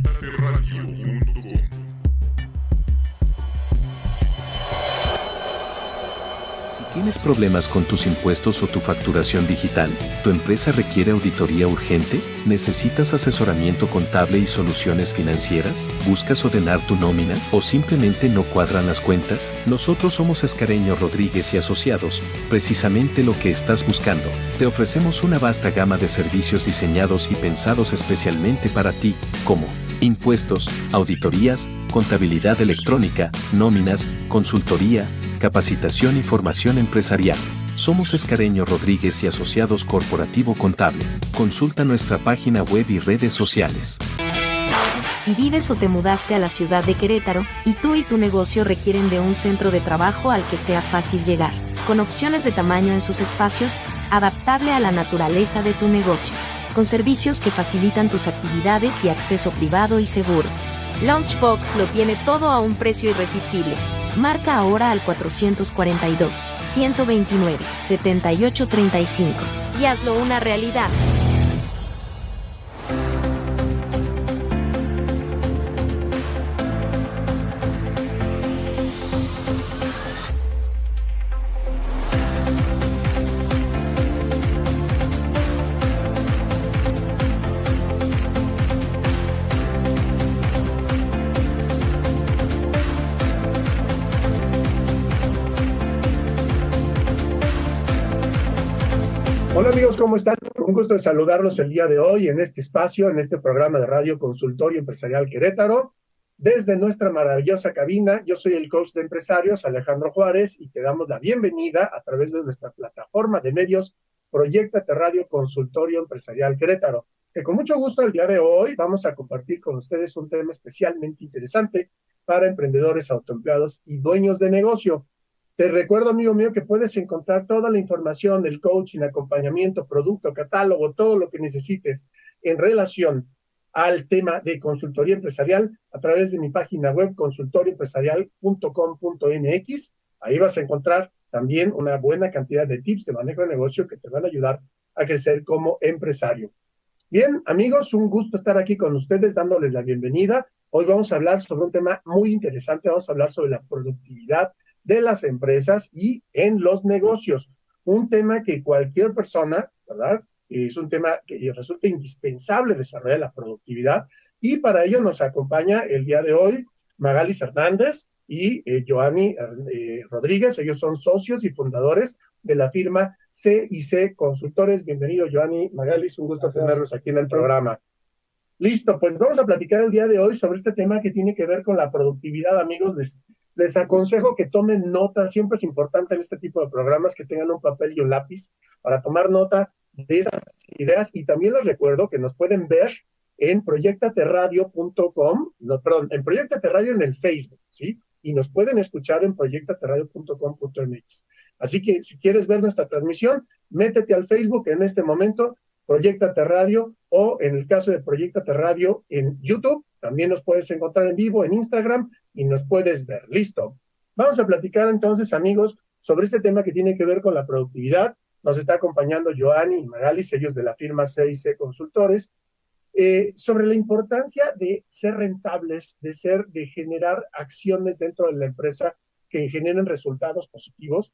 Conectateradio.com. ¿Tienes problemas con tus impuestos o tu facturación digital? ¿Tu empresa requiere auditoría urgente? ¿Necesitas asesoramiento contable y soluciones financieras? ¿Buscas ordenar tu nómina o simplemente no cuadran las cuentas? Nosotros somos Escareño Rodríguez y Asociados, precisamente lo que estás buscando. Te ofrecemos una vasta gama de servicios diseñados y pensados especialmente para ti, como impuestos, auditorías, contabilidad electrónica, nóminas, consultoría, capacitación y formación empresarial. Somos Escareño Rodríguez y Asociados Corporativo Contable. Consulta nuestra página web y redes sociales. Si vives o te mudaste a la ciudad de Querétaro, y tú y tu negocio requieren de un centro de trabajo al que sea fácil llegar, con opciones de tamaño en sus espacios, adaptable a la naturaleza de tu negocio, con servicios que facilitan tus actividades y acceso privado y seguro. Launchbox lo tiene todo a un precio irresistible. Marca ahora al 442-129-7835 y hazlo una realidad. Hola amigos, ¿cómo están? Un gusto de saludarlos el día de hoy en este espacio, en este programa de Radio Consultorio Empresarial Querétaro. Desde nuestra maravillosa cabina, yo soy el coach de empresarios, Alejandro Juárez, y te damos la bienvenida a través de nuestra plataforma de medios Proyectate Radio Consultorio Empresarial Querétaro, que con mucho gusto el día de hoy vamos a compartir con ustedes un tema especialmente interesante para emprendedores, autoempleados y dueños de negocio. Te recuerdo, amigo mío, que puedes encontrar toda la información del coaching, acompañamiento, producto, catálogo, todo lo que necesites en relación al tema de consultoría empresarial a través de mi página web consultorioempresarial.com.mx. Ahí vas a encontrar también una buena cantidad de tips de manejo de negocio que te van a ayudar a crecer como empresario. Bien, amigos, un gusto estar aquí con ustedes dándoles la bienvenida. Hoy vamos a hablar sobre un tema muy interesante. Vamos a hablar sobre la productividad de las empresas y en los negocios. Un tema que cualquier persona, ¿verdad? Es un tema que resulta indispensable desarrollar la productividad, y para ello nos acompaña el día de hoy Magalis Hernández y Joanny Rodríguez. Ellos son socios y fundadores de la firma C&C Consultores. Bienvenido, Joanny, Magalis, un gusto tenerlos aquí en el programa. Listo, pues vamos a platicar el día de hoy sobre este tema que tiene que ver con la productividad, amigos. Les aconsejo que tomen nota. Siempre es importante en este tipo de programas que tengan un papel y un lápiz para tomar nota de esas ideas, y también les recuerdo que nos pueden ver en proyectateradio.com, en Proyectate Radio en el Facebook, ¿sí? Y nos pueden escuchar en proyectateradio.com.mx. Así que si quieres ver nuestra transmisión, métete al Facebook en este momento, Proyectate Radio, o en el caso de Proyectate Radio en YouTube, también nos puedes encontrar en vivo en Instagram y nos puedes ver. Listo. Vamos a platicar entonces, amigos, sobre este tema que tiene que ver con la productividad. Nos está acompañando Joanny y Magalis, ellos de la firma C&C Consultores, sobre la importancia de ser rentables, de generar acciones dentro de la empresa que generen resultados positivos,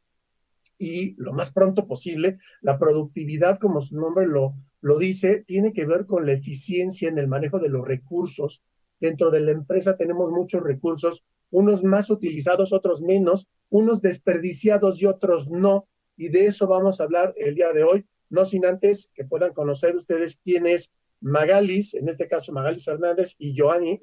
y lo más pronto posible. La productividad, como su nombre lo dice, tiene que ver con la eficiencia en el manejo de los recursos. Dentro de la empresa tenemos muchos recursos, unos más utilizados, otros menos, unos desperdiciados y otros no, y de eso vamos a hablar el día de hoy, no sin antes que puedan conocer ustedes quién es Magalis, en este caso Magalis Hernández, y Joanny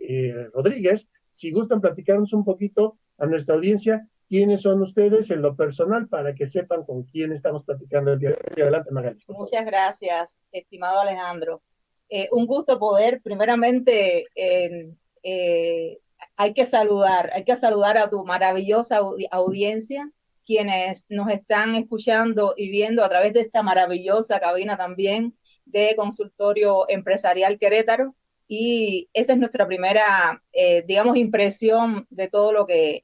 Rodríguez. Si gustan platicarnos un poquito a nuestra audiencia quiénes son ustedes en lo personal, para que sepan con quién estamos platicando el día de hoy. Adelante, Magalis. Muchas gracias, estimado Alejandro. Un gusto poder, primeramente, hay que saludar a tu maravillosa audiencia, quienes nos están escuchando y viendo a través de esta maravillosa cabina también de Consultorio Empresarial Querétaro. Y esa es nuestra primera, impresión de todo lo que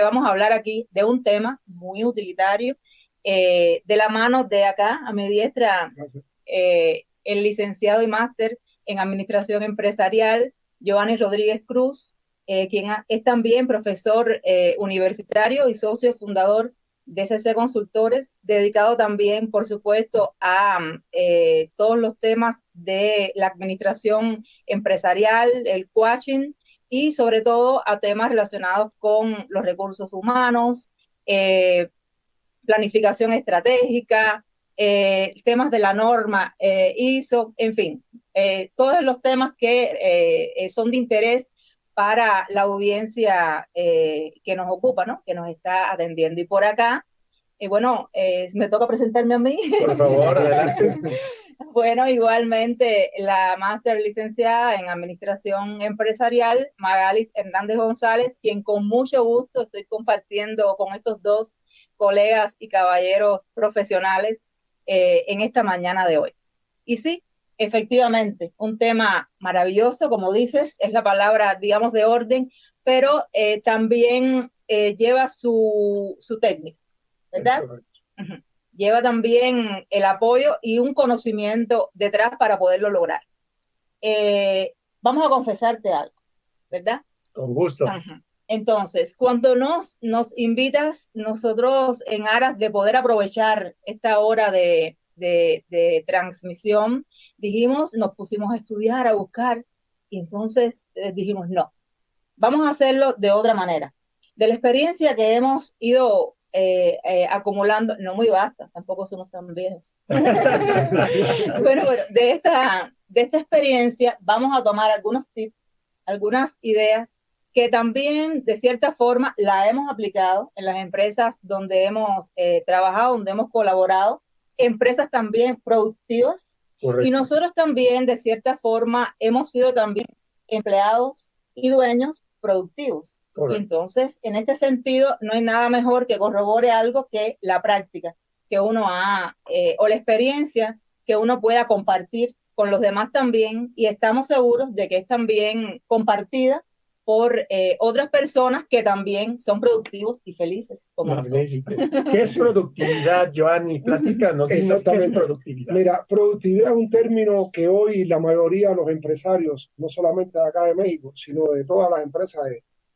vamos a hablar aquí, de un tema muy utilitario, de la mano de acá, a mi diestra, el licenciado y máster en Administración Empresarial, Giovanni Rodríguez Cruz, quien es también profesor universitario y socio fundador de CC Consultores, dedicado también, por supuesto, a todos los temas de la administración empresarial, el coaching y sobre todo a temas relacionados con los recursos humanos, planificación estratégica, temas de la norma ISO, en fin, todos los temas que son de interés para la audiencia que nos ocupa, ¿no? Que nos está atendiendo. Y por acá, bueno, me toca presentarme a mí. Por favor, adelante. Bueno, igualmente la máster licenciada en Administración Empresarial, Magalis Hernández González, quien con mucho gusto estoy compartiendo con estos dos colegas y caballeros profesionales en esta mañana de hoy. Y sí, efectivamente, un tema maravilloso, como dices, es la palabra, digamos, de orden, pero también lleva su técnica, ¿verdad? Uh-huh. Lleva también el apoyo y un conocimiento detrás para poderlo lograr. Vamos a confesarte algo, ¿verdad? Con gusto. Uh-huh. Entonces, cuando nos invitas, nosotros en aras de poder aprovechar esta hora de transmisión, nos pusimos a estudiar, a buscar, y entonces dijimos, no, vamos a hacerlo de otra manera. De la experiencia que hemos ido acumulando, no muy vasta, tampoco somos tan viejos. bueno, de esta experiencia vamos a tomar algunos tips, algunas ideas que también de cierta forma la hemos aplicado en las empresas donde hemos trabajado, donde hemos colaborado, empresas también productivas. Correcto. Y nosotros también de cierta forma hemos sido también empleados y dueños productivos. Correcto. Entonces, en este sentido, no hay nada mejor que corrobore algo que la práctica que uno ha, o la experiencia que uno pueda compartir con los demás también, y estamos seguros de que es también compartida por otras personas que también son productivos y felices como nosotros. ¿Qué es productividad, Giovanni? Platícanos, ¿qué es productividad? Mira, productividad es un término que hoy la mayoría de los empresarios, no solamente de acá de México, sino de todas las empresas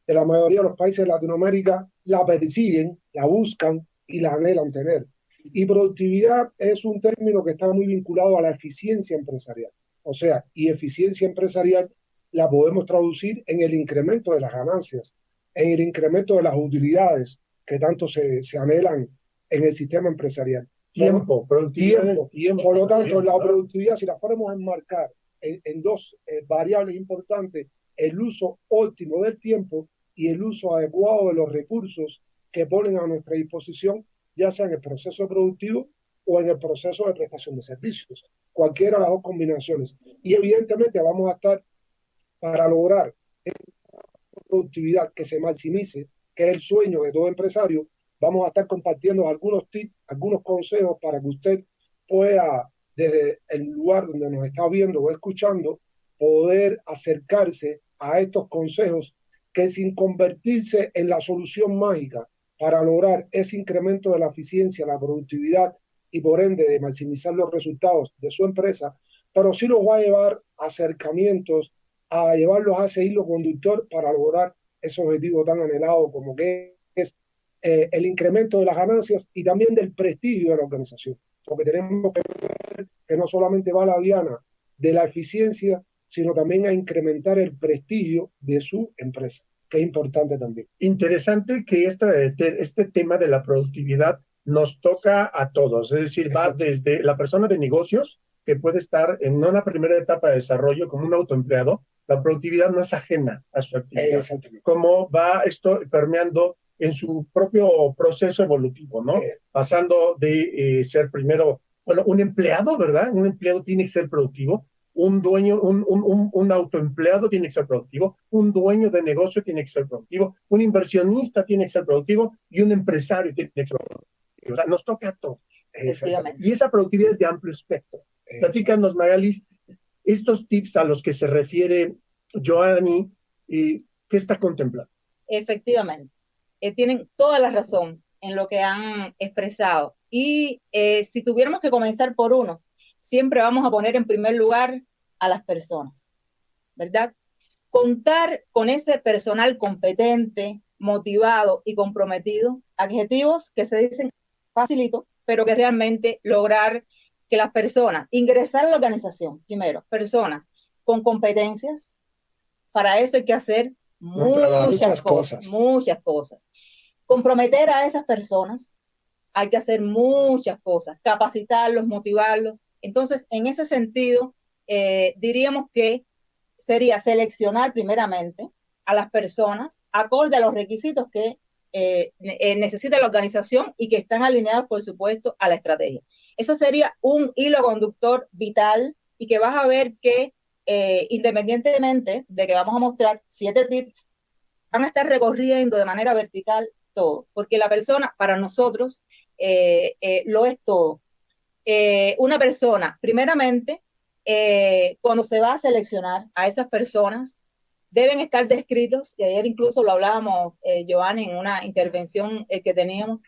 de la mayoría de los países de Latinoamérica, la persiguen, la buscan y la anhelan tener. Y productividad es un término que está muy vinculado a la eficiencia empresarial. O sea, y eficiencia empresarial la podemos traducir en el incremento de las ganancias, en el incremento de las utilidades que tanto se anhelan en el sistema empresarial. Tiempo. Por lo tanto, la productividad, si la fuéramos a enmarcar en dos variables importantes, el uso óptimo del tiempo y el uso adecuado de los recursos que ponen a nuestra disposición, ya sea en el proceso productivo o en el proceso de prestación de servicios, cualquiera de las dos combinaciones. Y evidentemente vamos a estar, para lograr productividad que se maximice, que es el sueño de todo empresario, vamos a estar compartiendo algunos tips, algunos consejos para que usted pueda, desde el lugar donde nos está viendo o escuchando, poder acercarse a estos consejos que, sin convertirse en la solución mágica para lograr ese incremento de la eficiencia, la productividad y por ende de maximizar los resultados de su empresa, pero sí los va a llevar a acercamientos, a llevarlos a ese hilo conductor para lograr ese objetivo tan anhelado como que es el incremento de las ganancias y también del prestigio de la organización. Porque tenemos que ver que no solamente va la diana de la eficiencia, sino también a incrementar el prestigio de su empresa, que es importante también. Interesante que este tema de la productividad nos toca a todos, es decir, va desde la persona de negocios, que puede estar en una primera etapa de desarrollo como un autoempleado. La productividad no es ajena a su actividad. Cómo va esto permeando en su propio proceso evolutivo, ¿no? Pasando de ser primero, bueno, un empleado, ¿verdad? Un empleado tiene que ser productivo, un dueño, un autoempleado tiene que ser productivo, un dueño de negocio tiene que ser productivo, un inversionista tiene que ser productivo y un empresario tiene que ser productivo. O sea, nos toca a todos. Y esa productividad es de amplio espectro. Platícanos, Magalis, estos tips a los que se refiere Giovanni, ¿qué está contemplando? Efectivamente, tienen toda la razón en lo que han expresado. Y si tuviéramos que comenzar por uno, siempre vamos a poner en primer lugar a las personas, ¿verdad? contar con ese personal competente, motivado y comprometido, adjetivos que se dicen facilito, pero que realmente lograr que las personas, ingresar a la organización, primero, personas con competencias, para eso hay que hacer muchas cosas. Comprometer a esas personas, hay que hacer muchas cosas, capacitarlos, motivarlos. Entonces, en ese sentido, diríamos que sería seleccionar primeramente a las personas acorde a los requisitos que necesita la organización y que están alineados, por supuesto, a la estrategia. Eso sería un hilo conductor vital y que vas a ver que independientemente de que vamos a mostrar 7 tips, van a estar recorriendo de manera vertical todo, porque la persona para nosotros lo es todo. Una persona, primeramente, cuando se va a seleccionar a esas personas, deben estar descritos, y ayer incluso lo hablábamos, Giovanni, en una intervención que teníamos,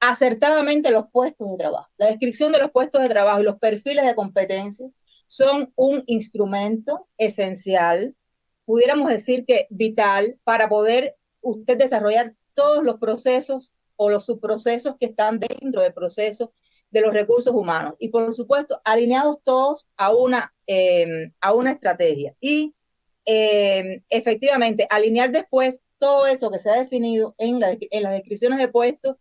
acertadamente los puestos de trabajo. La descripción de los puestos de trabajo y los perfiles de competencia son un instrumento esencial, pudiéramos decir que vital, para poder usted desarrollar todos los procesos o los subprocesos que están dentro del proceso de los recursos humanos. Y por supuesto, alineados todos a una estrategia. Y efectivamente, alinear después todo eso que se ha definido en las descripciones de puestos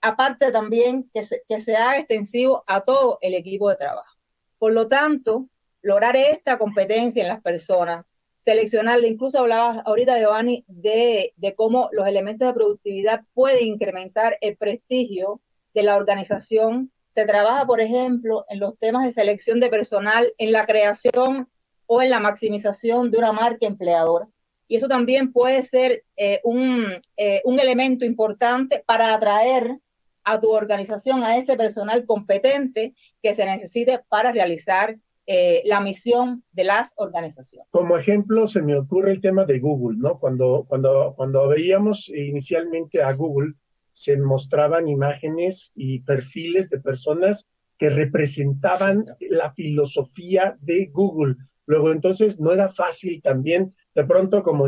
aparte también que se haga extensivo a todo el equipo de trabajo. Por lo tanto, lograr esta competencia en las personas, seleccionarle, incluso hablabas ahorita, Giovanni, de cómo los elementos de productividad pueden incrementar el prestigio de la organización. Se trabaja, por ejemplo, en los temas de selección de personal, en la creación o en la maximización de una marca empleadora. Y eso también puede ser un elemento importante para atraer a tu organización a ese personal competente que se necesite para realizar la misión de las organizaciones. Como ejemplo, se me ocurre el tema de Google, ¿no? Cuando veíamos inicialmente a Google, se mostraban imágenes y perfiles de personas que representaban la filosofía de Google. Luego, entonces, no era fácil también, de pronto, como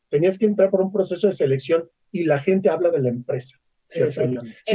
tenías que entrar por un proceso de selección y la gente habla de la empresa. Sí,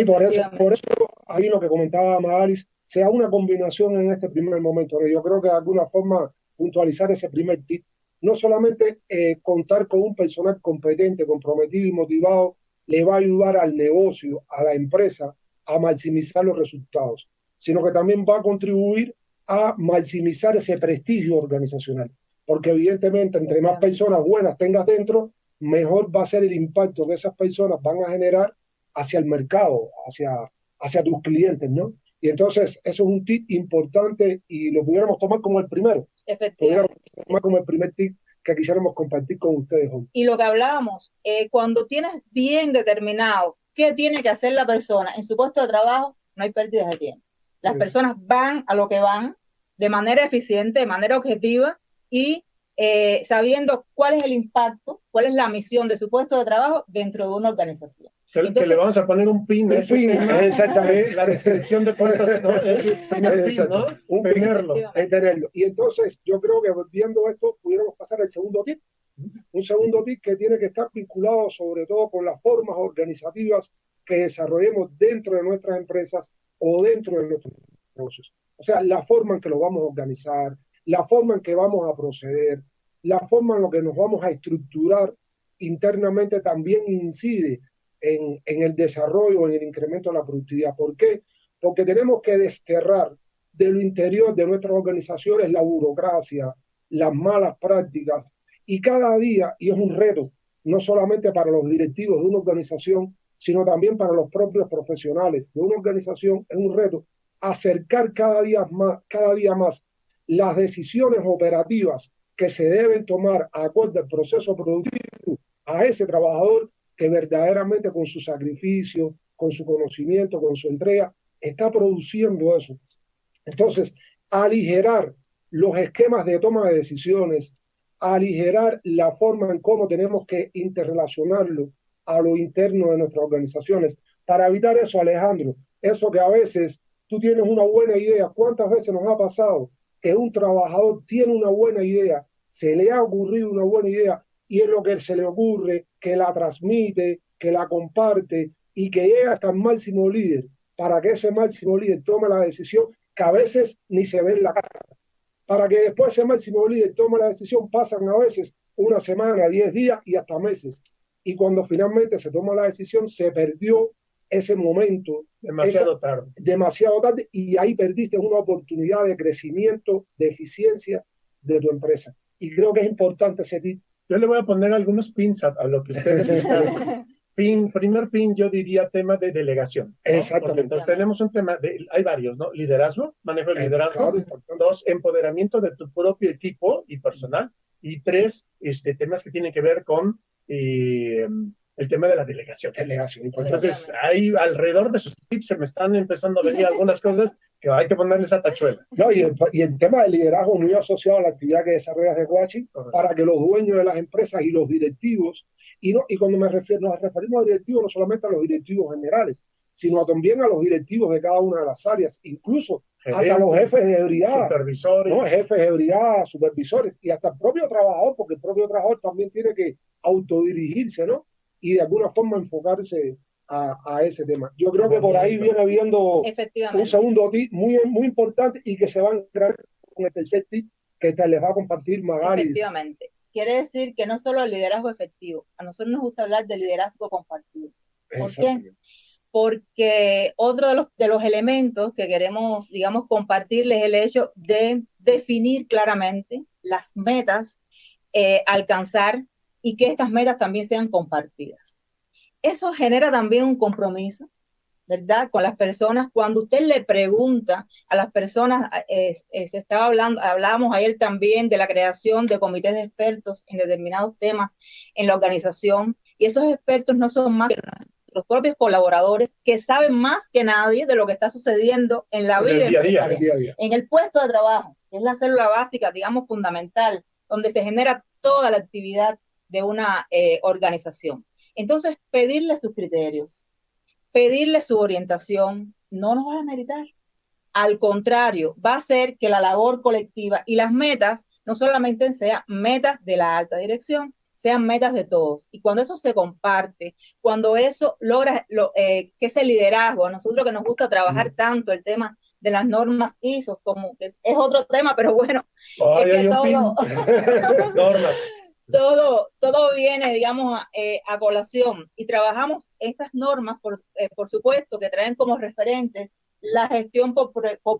por eso, ahí lo que comentaba Magalis, sea una combinación en este primer momento. Yo creo que de alguna forma puntualizar ese primer tip, no solamente contar con un personal competente, comprometido y motivado, le va a ayudar al negocio, a la empresa, a maximizar los resultados, sino que también va a contribuir a maximizar ese prestigio organizacional, porque evidentemente entre más personas buenas tengas dentro, mejor va a ser el impacto que esas personas van a generar hacia el mercado, hacia tus clientes, ¿no? Y entonces eso es un tip importante y lo pudiéramos tomar como el primero. Pudiéramos tomar como el primer tip que quisiéramos compartir con ustedes hoy. Y lo que hablábamos, cuando tienes bien determinado qué tiene que hacer la persona en su puesto de trabajo, no hay pérdidas de tiempo. Las personas van a lo que van de manera eficiente, de manera objetiva y sabiendo cuál es el impacto, cuál es la misión de su puesto de trabajo dentro de una organización. Entonces, que le vamos a poner un pin. Exactamente. La descripción de puestos, ¿no? Es el primer pin, ¿no? Tenerlo. Y entonces, yo creo que viendo esto, pudiéramos pasar al segundo tip. Un segundo tip que tiene que estar vinculado sobre todo con las formas organizativas que desarrollemos dentro de nuestras empresas o dentro de nuestros negocios. O sea, la forma en que lo vamos a organizar, la forma en que vamos a proceder, la forma en la que nos vamos a estructurar internamente también incide en el desarrollo, en el incremento de la productividad. ¿Por qué? Porque tenemos que desterrar de lo interior de nuestras organizaciones la burocracia, las malas prácticas, y cada día, y es un reto, no solamente para los directivos de una organización, sino también para los propios profesionales de una organización, es un reto acercar cada día más las decisiones operativas que se deben tomar acorde al proceso productivo a ese trabajador que verdaderamente con su sacrificio, con su conocimiento, con su entrega, está produciendo eso. Entonces, aligerar los esquemas de toma de decisiones, aligerar la forma en cómo tenemos que interrelacionarlo a lo interno de nuestras organizaciones. Para evitar eso, Alejandro, eso que a veces tú tienes una buena idea, ¿cuántas veces nos ha pasado que un trabajador tiene una buena idea, se le ha ocurrido una buena idea y es lo que se le ocurre, que la transmite, que la comparte y que llega hasta el máximo líder para que ese máximo líder tome la decisión que a veces ni se ve en la cara. Para que después ese máximo líder tome la decisión pasan a veces una semana, 10 días y hasta meses. Y cuando finalmente se toma la decisión se perdió ese momento. Demasiado tarde y ahí perdiste una oportunidad de crecimiento, de eficiencia de tu empresa. Y creo que es importante ese tip. Yo le voy a poner algunos pins a lo que ustedes están. Primer pin, yo diría tema de delegación, ¿no? Exactamente. Entonces tenemos un tema, hay varios, ¿no? Liderazgo, manejo de liderazgo. Claro, 2, empoderamiento de tu propio equipo y personal. Y 3, temas que tienen que ver con el tema de la delegación. Entonces, ahí alrededor de esos tips se me están empezando a venir algunas cosas que hay que ponerles a tachuela. No, y el tema del liderazgo muy asociado a la actividad que desarrollas de coaching, para que los dueños de las empresas y los directivos, y cuando nos referimos a directivos, no solamente a los directivos generales, sino también a los directivos de cada una de las áreas, incluso hasta los jefes de brigada, supervisores, ¿no? Jefes de brigada, supervisores, y hasta el propio trabajador, porque el propio trabajador también tiene que autodirigirse, ¿no? Y de alguna forma enfocarse a ese tema. Yo creo que por ahí viene habiendo un segundo tip muy, muy importante y que se va a entrar con el tercer tip que les va a compartir Magali. Efectivamente. Quiere decir que no solo el liderazgo efectivo, a nosotros nos gusta hablar de liderazgo compartido. ¿Por qué? Porque otro de los elementos que queremos, digamos, compartirles es el hecho de definir claramente las metas, alcanzar y que estas metas también sean compartidas. Eso genera también un compromiso, ¿verdad? Con las personas. Cuando usted le pregunta a las personas, hablábamos ayer también de la creación de comités de expertos en determinados temas en la organización, y esos expertos no son más que los propios colaboradores que saben más que nadie de lo que está sucediendo en la vida empresarial, en el puesto de trabajo, que es la célula básica, digamos, fundamental, donde se genera toda la actividad de una organización. Entonces, pedirle sus criterios, pedirle su orientación, no nos va a demeritar. Al contrario, va a hacer que la labor colectiva y las metas no solamente sean metas de la alta dirección, sean metas de todos. Y cuando eso se comparte, cuando eso logra que ese liderazgo, a nosotros que nos gusta trabajar tanto el tema de las normas ISO, como que es otro tema, pero bueno, normas. Todo viene, digamos, a colación, y trabajamos estas normas, por supuesto, que traen como referentes la gestión por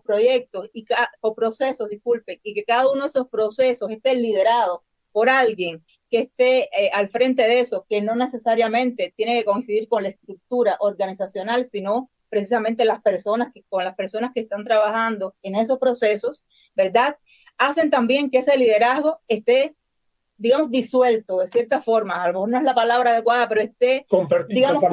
proyectos y por procesos, disculpe, y que cada uno de esos procesos esté liderado por alguien que esté al frente de eso, que no necesariamente tiene que coincidir con la estructura organizacional, sino precisamente con las personas que están trabajando en esos procesos, ¿verdad? Hacen también que ese liderazgo esté, digamos, disuelto de cierta forma, a lo mejor no es la palabra adecuada, pero esté, digamos,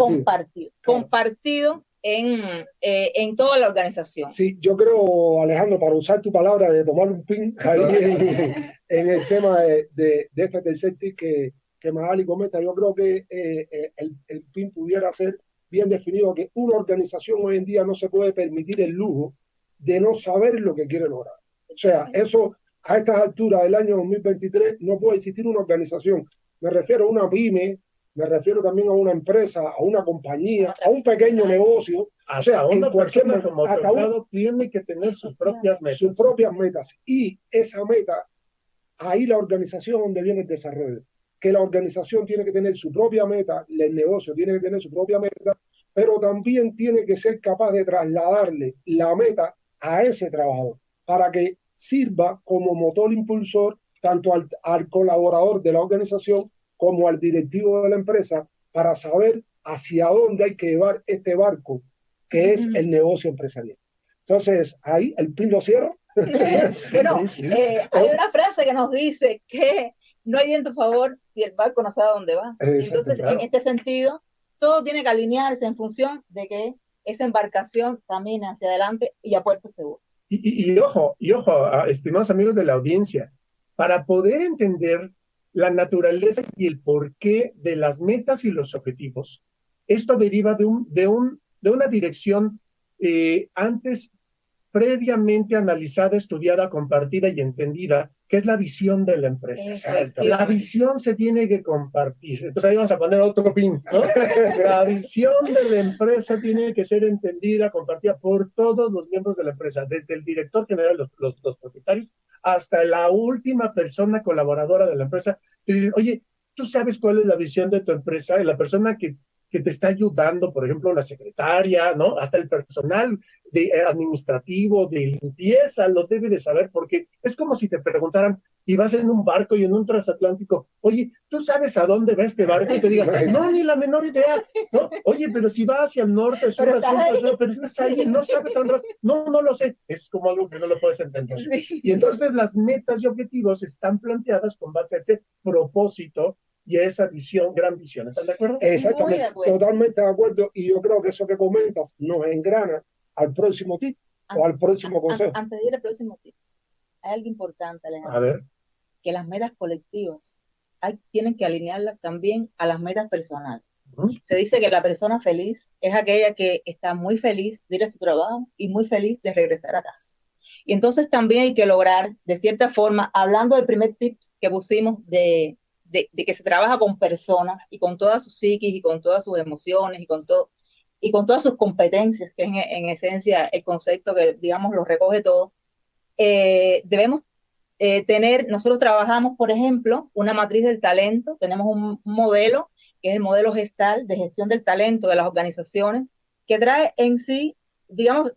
compartido en toda la organización. Sí, yo creo, Alejandro, para usar tu palabra de tomar un pin ahí en el tema de este tercer tip que Magali comenta, yo creo que el pin pudiera ser bien definido, que una organización hoy en día no se puede permitir el lujo de no saber lo que quiere lograr. O sea, eso a estas alturas del año 2023 no puede existir una organización. Me refiero a una pyme, me refiero también a una empresa, a una compañía, a un pequeño negocio. O sea, una persona como Tocado tiene que tener sus propias metas. Sus propias metas. Y esa meta, ahí la organización donde viene el desarrollo. Que la organización tiene que tener su propia meta, el negocio tiene que tener su propia meta, pero también tiene que ser capaz de trasladarle la meta a ese trabajador para que sirva como motor impulsor tanto al colaborador de la organización como al directivo de la empresa para saber hacia dónde hay que llevar este barco que es el negocio empresarial. Entonces, ahí el pin lo cierro. Bueno, hay una frase que nos dice que no hay viento a favor si el barco no sabe a dónde va. Entonces, claro, en este sentido, todo tiene que alinearse en función de que esa embarcación camine hacia adelante y a puerto seguro. Y ojo, estimados amigos de la audiencia, para poder entender la naturaleza y el porqué de las metas y los objetivos, esto deriva de una dirección antes previamente analizada, estudiada, compartida y entendida, que es la visión de la empresa. Exacto. La visión se tiene que compartir. Entonces ahí vamos a poner otro pin, ¿no? La visión de la empresa tiene que ser entendida, compartida por todos los miembros de la empresa, desde el director general, los propietarios, hasta la última persona colaboradora de la empresa. Te dicen, oye, ¿tú sabes cuál es la visión de tu empresa? Y la persona que te está ayudando, por ejemplo, la secretaria, ¿no? Hasta el personal administrativo, de limpieza, lo debe de saber, porque es como si te preguntaran, y vas en un barco y en un transatlántico, oye, ¿tú sabes a dónde va este barco? Y te digan, no, ni la menor idea, ¿no? Oye, pero si va hacia el norte, sur, pero estás ahí, no sabes a dónde vas. No, no lo sé. Es como algo que no lo puedes entender. Y entonces las metas y objetivos están planteadas con base a ese propósito y esa visión, gran visión. ¿Están de acuerdo? Exactamente, totalmente de acuerdo. Y yo creo que eso que comentas nos engrana al próximo tip o al próximo consejo. Antes de ir al próximo tip, hay algo importante, Alejandro. A ver. Que las metas colectivas tienen que alinearlas también a las metas personales. Se dice que la persona feliz es aquella que está muy feliz de ir a su trabajo y muy feliz de regresar a casa. Y entonces también hay que lograr, de cierta forma, hablando del primer tip que pusimos de que se trabaja con personas y con toda su psiquis y con todas sus emociones y con todas sus competencias, que es en esencia el concepto que, digamos, lo recoge todo, debemos nosotros trabajamos, por ejemplo, una matriz del talento, tenemos un modelo, que es el modelo gestal de gestión del talento de las organizaciones, que trae en sí, digamos,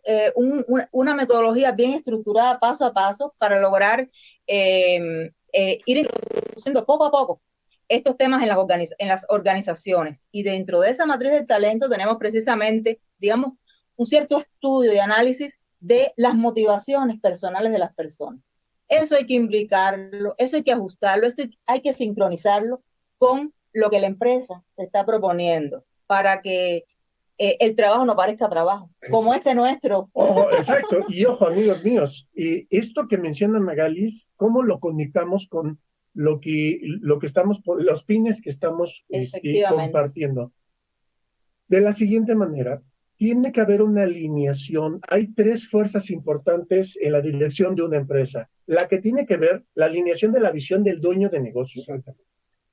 una metodología bien estructurada paso a paso para lograr ir introduciendo poco a poco estos temas en las organizaciones. Y dentro de esa matriz del talento tenemos precisamente, digamos, un cierto estudio y análisis de las motivaciones personales de las personas. Eso hay que implicarlo, eso hay que ajustarlo, eso hay que sincronizarlo con lo que la empresa se está proponiendo para que el trabajo no parezca trabajo, como este nuestro. Ojo, exacto, y ojo, amigos míos, esto que menciona Magalis, ¿cómo lo conectamos con lo que estamos, los pines que estamos compartiendo? De la siguiente manera, tiene que haber una alineación. Hay tres fuerzas importantes en la dirección de una empresa. La que tiene que ver, la alineación de la visión del dueño de negocio.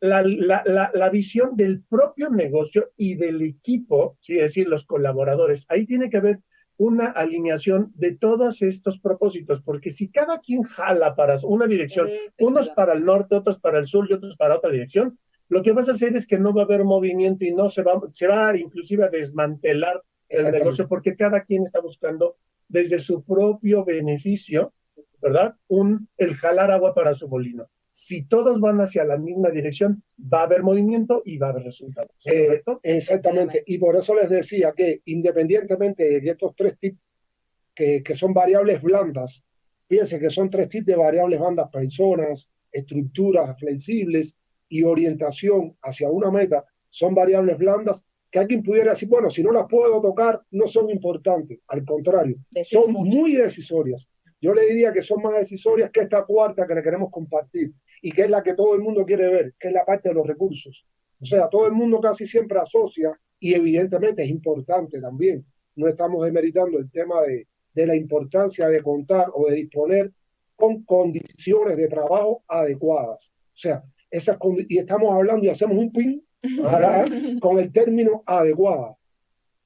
La visión del propio negocio y del equipo, ¿sí? Es decir, los colaboradores. Ahí tiene que haber una alineación de todos estos propósitos, porque si cada quien jala para una dirección, unos para el norte, otros para el sur y otros para otra dirección, lo que vas a hacer es que no va a haber movimiento y no se va inclusive a desmantelar el negocio, porque cada quien está buscando desde su propio beneficio, ¿verdad? El jalar agua para su molino. Si todos van hacia la misma dirección, va a haber movimiento y va a haber resultados. Exactamente. Y por eso les decía que independientemente de estos tres tips que son variables blandas, fíjense que son tres tips de variables blandas: personas, estructuras flexibles y orientación hacia una meta. Son variables blandas que alguien pudiera decir, bueno, si no las puedo tocar, no son importantes. Al contrario, son muy decisorias. Yo le diría que son más decisorias que esta cuarta que le queremos compartir y que es la que todo el mundo quiere ver, que es la parte de los recursos. O sea, todo el mundo casi siempre asocia, y evidentemente es importante también, no estamos demeritando el tema de la importancia de contar o de disponer con condiciones de trabajo adecuadas. O sea, y estamos hablando y hacemos un pin con el término adecuada.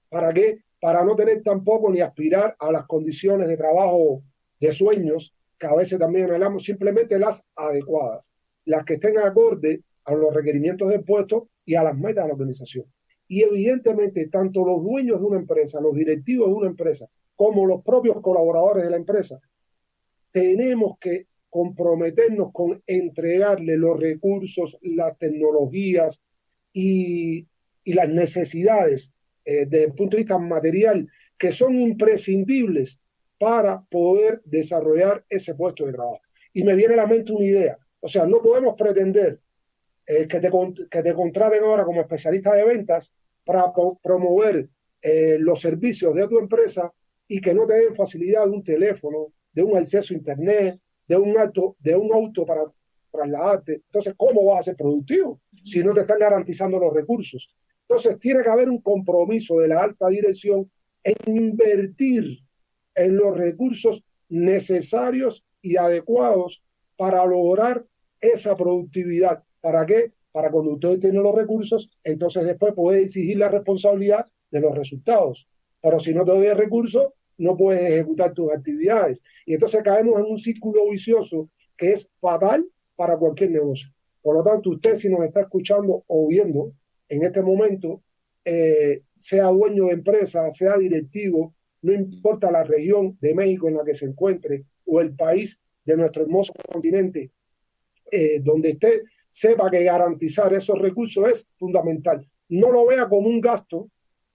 ¿Para qué? Para no tener tampoco ni aspirar a las condiciones de trabajo de sueños, que a veces también hablamos, simplemente las adecuadas, las que estén acorde a los requerimientos del puesto y a las metas de la organización. Y evidentemente, tanto los dueños de una empresa, los directivos de una empresa, como los propios colaboradores de la empresa, tenemos que comprometernos con entregarle los recursos, las tecnologías y las necesidades desde el punto de vista material que son imprescindibles para poder desarrollar ese puesto de trabajo. Y me viene a la mente una idea. O sea, no podemos pretender que te contraten ahora como especialista de ventas para promover los servicios de tu empresa y que no te den facilidad de un teléfono, de un acceso a internet, de un auto para trasladarte. Entonces, ¿cómo vas a ser productivo si no te están garantizando los recursos? Entonces, tiene que haber un compromiso de la alta dirección en invertir en los recursos necesarios y adecuados para lograr esa productividad. ¿Para qué? Para cuando usted tiene los recursos, entonces después puede exigir la responsabilidad de los resultados. Pero si no te doy el recurso, no puedes ejecutar tus actividades. Y entonces caemos en un círculo vicioso que es fatal para cualquier negocio. Por lo tanto, usted si nos está escuchando o viendo en este momento, sea dueño de empresa, sea directivo, no importa la región de México en la que se encuentre o el país de nuestro hermoso continente, donde esté, sepa que garantizar esos recursos es fundamental. No lo vea como un gasto,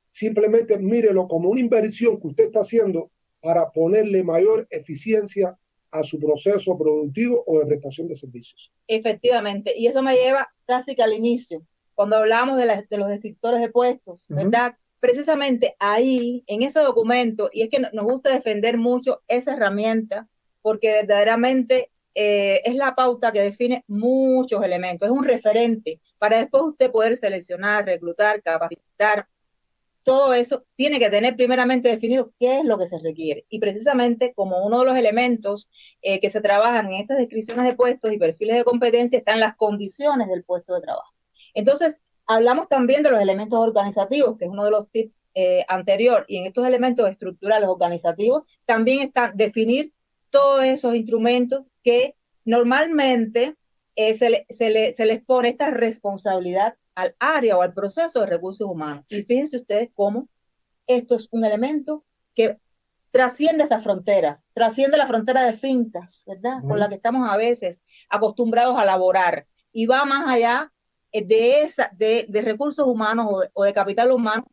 simplemente mírelo como una inversión que usted está haciendo para ponerle mayor eficiencia a su proceso productivo o de prestación de servicios. Efectivamente, y eso me lleva casi que al inicio, cuando hablamos de los descriptores de puestos, ¿verdad? Precisamente ahí, en ese documento, y es que nos gusta defender mucho esa herramienta, porque verdaderamente es la pauta que define muchos elementos, es un referente para después usted poder seleccionar, reclutar, capacitar. Todo eso tiene que tener primeramente definido qué es lo que se requiere. Y precisamente como uno de los elementos que se trabajan en estas descripciones de puestos y perfiles de competencia están las condiciones del puesto de trabajo. Entonces, hablamos también de los elementos organizativos, que es uno de los tips anterior, y en estos elementos estructurales organizativos también están definir todos esos instrumentos que normalmente se les pone esta responsabilidad al área o al proceso de recursos humanos. Y fíjense ustedes cómo esto es un elemento que trasciende esas fronteras, trasciende la frontera de fincas, ¿verdad? Con la que estamos a veces acostumbrados a laborar, y va más allá de recursos humanos o de capital humano,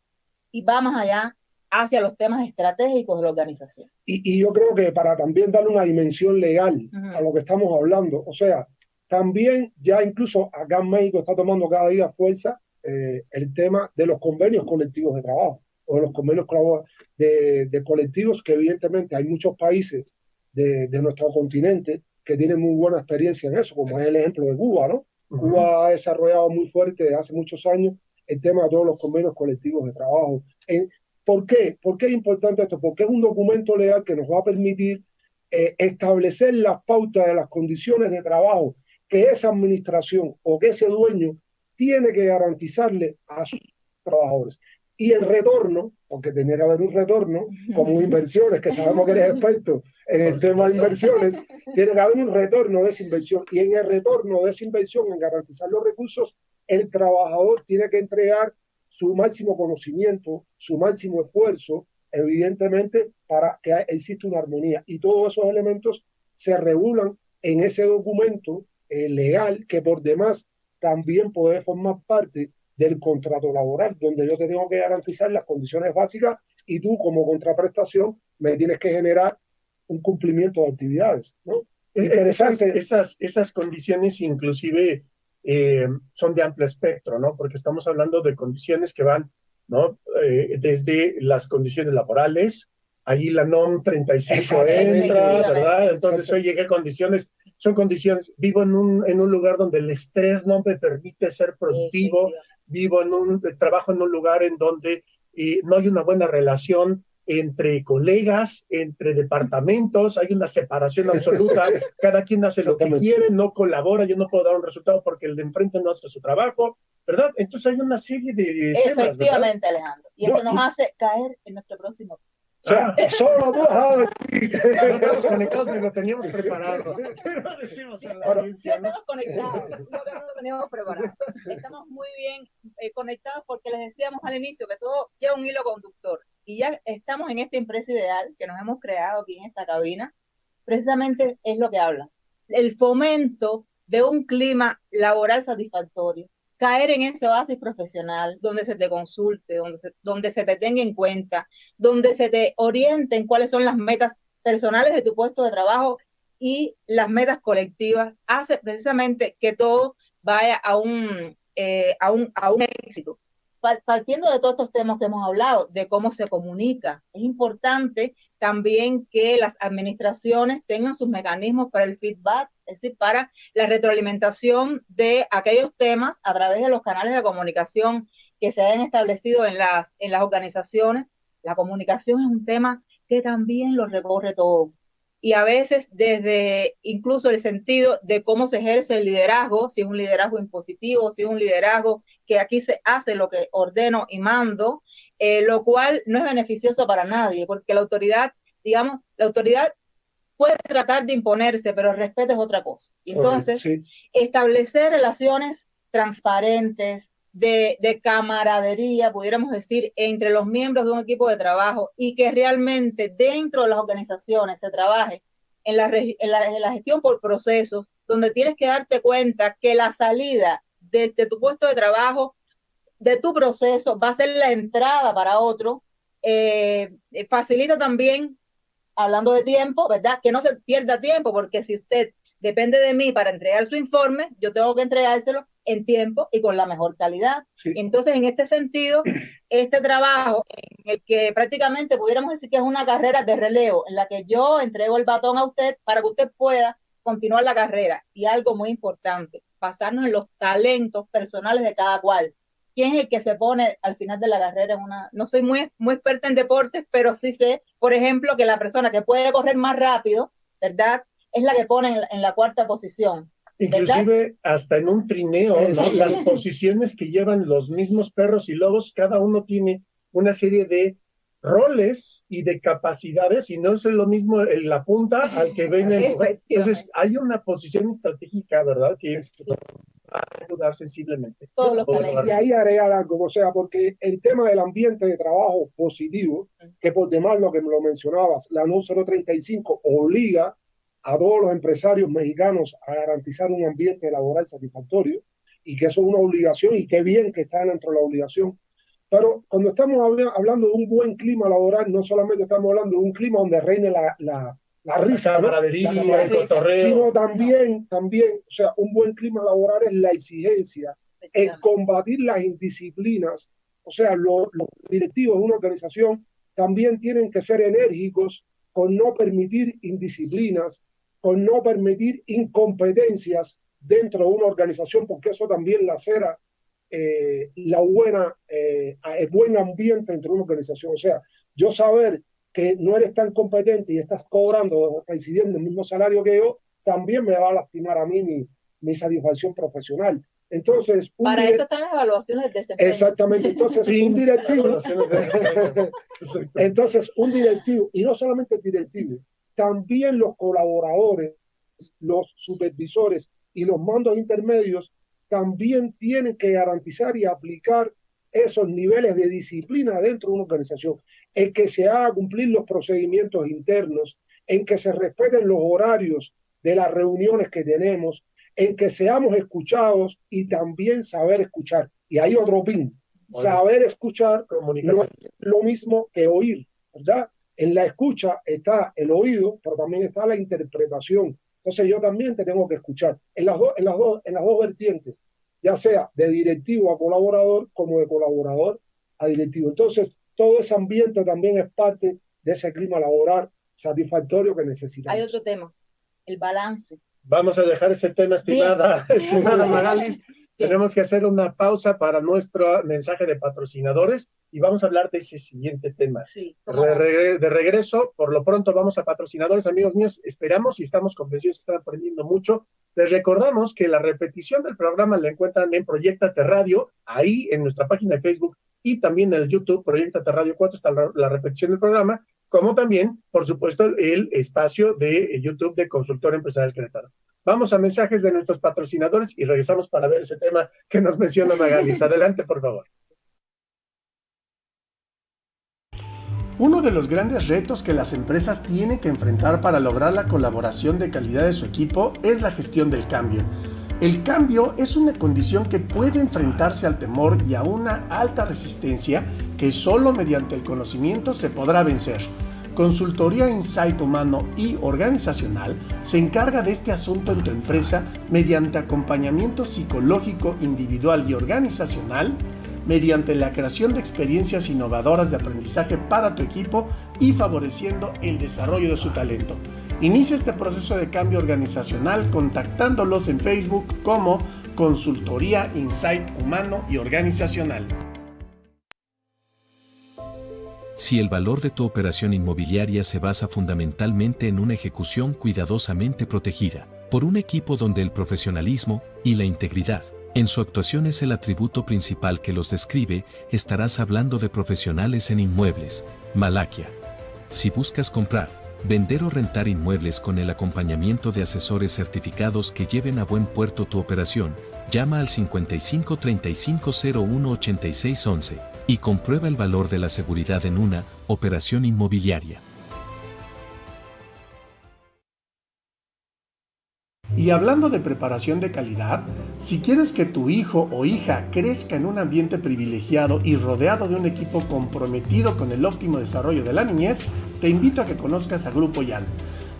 y va más allá hacia los temas estratégicos de la organización. Y yo creo que para también darle una dimensión legal a lo que estamos hablando, o sea, también ya incluso acá en México está tomando cada día fuerza el tema de los convenios colectivos de trabajo o de los convenios de colectivos, que evidentemente hay muchos países de nuestro continente que tienen muy buena experiencia en eso, como es el ejemplo de Cuba, ¿no? Cuba ha desarrollado muy fuerte desde hace muchos años el tema de todos los convenios colectivos de trabajo. ¿Por qué? ¿Por qué es importante esto? Porque es un documento legal que nos va a permitir establecer las pautas de las condiciones de trabajo que esa administración o que ese dueño tiene que garantizarle a sus trabajadores. Y el retorno, porque tenía que haber un retorno, como inversiones, que sabemos que eres experto en el tema de inversiones, tiene que haber un retorno de esa inversión. Y en el retorno de esa inversión, en garantizar los recursos, el trabajador tiene que entregar su máximo conocimiento, su máximo esfuerzo, evidentemente, para que exista una armonía. Y todos esos elementos se regulan en ese documento legal, que por demás también puede formar parte del contrato laboral, donde yo te tengo que garantizar las condiciones básicas y tú como contraprestación me tienes que generar un cumplimiento de actividades, ¿no? Interesante. Esas condiciones inclusive son de amplio espectro, ¿no? Porque estamos hablando de condiciones que van, ¿no? Desde las condiciones laborales, ahí la NOM 35 entra, ¿verdad? Entonces, oye, ¿qué condiciones? Son condiciones, vivo en un lugar donde el estrés no me permite ser productivo, trabajo en un lugar en donde no hay una buena relación entre colegas, entre departamentos, hay una separación absoluta, cada quien hace lo que quiere, no colabora, yo no puedo dar un resultado porque el de enfrente no hace su trabajo, ¿verdad? Entonces hay una serie de temas, efectivamente, ¿verdad? Alejandro, y eso nos hace caer en nuestro próximo. O sea, solo tú no estamos conectados ni lo teníamos preparado. Pero decimos a la audiencia, ¿no? Estamos conectados, no lo teníamos preparado. Estamos muy bien conectados porque les decíamos al inicio que todo lleva un hilo conductor. Y ya estamos en esta empresa ideal que nos hemos creado aquí en esta cabina. Precisamente es lo que hablas. El fomento de un clima laboral satisfactorio. Caer en ese oasis profesional, donde se te consulte, donde se te tenga en cuenta, donde se te oriente en cuáles son las metas personales de tu puesto de trabajo y las metas colectivas, hace precisamente que todo vaya a un éxito. Partiendo de todos estos temas que hemos hablado, de cómo se comunica, es importante también que las administraciones tengan sus mecanismos para el feedback, es decir, para la retroalimentación de aquellos temas a través de los canales de comunicación que se hayan establecido en las organizaciones. La comunicación es un tema que también lo recorre todo. Y a veces desde incluso el sentido de cómo se ejerce el liderazgo, si es un liderazgo impositivo, si es un liderazgo que aquí se hace lo que ordeno y mando, lo cual no es beneficioso para nadie, porque la autoridad, digamos, la autoridad puede tratar de imponerse, pero el respeto es otra cosa. Entonces, sí, establecer relaciones transparentes, de camaradería, pudiéramos decir, entre los miembros de un equipo de trabajo y que realmente dentro de las organizaciones se trabaje en la gestión por procesos, donde tienes que darte cuenta que la salida de tu puesto de trabajo, de tu proceso, va a ser la entrada para otro, facilita también, hablando de tiempo, ¿verdad? Que no se pierda tiempo, porque si usted depende de mí para entregar su informe, yo tengo que entregárselo en tiempo y con la mejor calidad. Sí. Entonces, en este sentido, este trabajo en el que prácticamente pudiéramos decir que es una carrera de relevo, en la que yo entrego el batón a usted para que usted pueda continuar la carrera. Y algo muy importante, basarnos en los talentos personales de cada cual. ¿Quién es el que se pone al final de la carrera? No soy muy experta en deportes, pero sí sé, por ejemplo, que la persona que puede correr más rápido, ¿verdad?, es la que pone en la cuarta posición. Inclusive, ¿verdad?, hasta en un trineo, ¿no? Las posiciones que llevan los mismos perros y lobos, cada uno tiene una serie de roles y de capacidades, y no es lo mismo la punta al que ven. Entonces, hay una posición estratégica, ¿verdad?, que es... Sí, a ayudar sensiblemente. Y ahí agregar algo, o sea, porque el tema del ambiente de trabajo positivo, que por demás lo que me lo mencionabas, la NOM 035 obliga a todos los empresarios mexicanos a garantizar un ambiente laboral satisfactorio, y que eso es una obligación, y qué bien que está dentro de la obligación. Pero cuando estamos hablando de un buen clima laboral, no solamente estamos hablando de un clima donde reine la risa, camaradería, ¿no?, el cotorreo, sino también, o sea, un buen clima laboral es la exigencia, el combatir las indisciplinas. O sea, los directivos de una organización también tienen que ser enérgicos con no permitir indisciplinas, con no permitir incompetencias dentro de una organización, porque eso también lacera el buen ambiente dentro de una organización. O sea, yo saber que no eres tan competente y estás cobrando, recibiendo el mismo salario que yo, también me va a lastimar a mí mi satisfacción profesional. Entonces, para eso están las evaluaciones de desempeño. Exactamente. Entonces, un directivo, entonces, un directivo, y no solamente el directivo, también los colaboradores, los supervisores y los mandos intermedios también tienen que garantizar y aplicar esos niveles de disciplina dentro de una organización, en que se haga cumplir los procedimientos internos, en que se respeten los horarios de las reuniones que tenemos, en que seamos escuchados y también saber escuchar. Y hay otro pin, saber escuchar no es lo mismo que oír, ¿verdad? En la escucha está el oído, pero también está la interpretación. Entonces yo también te tengo que escuchar en las dos vertientes, ya sea de directivo a colaborador como de colaborador a directivo. Entonces, todo ese ambiente también es parte de ese clima laboral satisfactorio que necesitamos. Hay otro tema, el balance. Vamos a dejar ese tema, estimada Magalis. Tenemos que hacer una pausa para nuestro mensaje de patrocinadores y vamos a hablar de ese siguiente tema. Sí, de regreso, por lo pronto vamos a patrocinadores, amigos míos. Esperamos y estamos convencidos que están aprendiendo mucho. Les recordamos que la repetición del programa la encuentran en Proyectate Radio, ahí en nuestra página de Facebook y también en el YouTube, Proyectate Radio 4, está la repetición del programa, como también, por supuesto, el espacio de YouTube de Consultor Empresarial Querétaro. Vamos a mensajes de nuestros patrocinadores y regresamos para ver ese tema que nos menciona Magalis. Adelante, por favor. Uno de los grandes retos que las empresas tienen que enfrentar para lograr la colaboración de calidad de su equipo es la gestión del cambio. El cambio es una condición que puede enfrentarse al temor y a una alta resistencia que solo mediante el conocimiento se podrá vencer. Consultoría Insight Humano y Organizacional se encarga de este asunto en tu empresa mediante acompañamiento psicológico individual y organizacional, mediante la creación de experiencias innovadoras de aprendizaje para tu equipo y favoreciendo el desarrollo de su talento. Inicia este proceso de cambio organizacional contactándolos en Facebook como Consultoría Insight Humano y Organizacional. Si el valor de tu operación inmobiliaria se basa fundamentalmente en una ejecución cuidadosamente protegida por un equipo donde el profesionalismo y la integridad en su actuación es el atributo principal que los describe, estarás hablando de profesionales en inmuebles. Malaquia. Si buscas comprar, vender o rentar inmuebles con el acompañamiento de asesores certificados que lleven a buen puerto tu operación, llama al 55 35 01 86 11 y comprueba el valor de la seguridad en una operación inmobiliaria. Y hablando de preparación de calidad, si quieres que tu hijo o hija crezca en un ambiente privilegiado y rodeado de un equipo comprometido con el óptimo desarrollo de la niñez, te invito a que conozcas a Grupo YAN.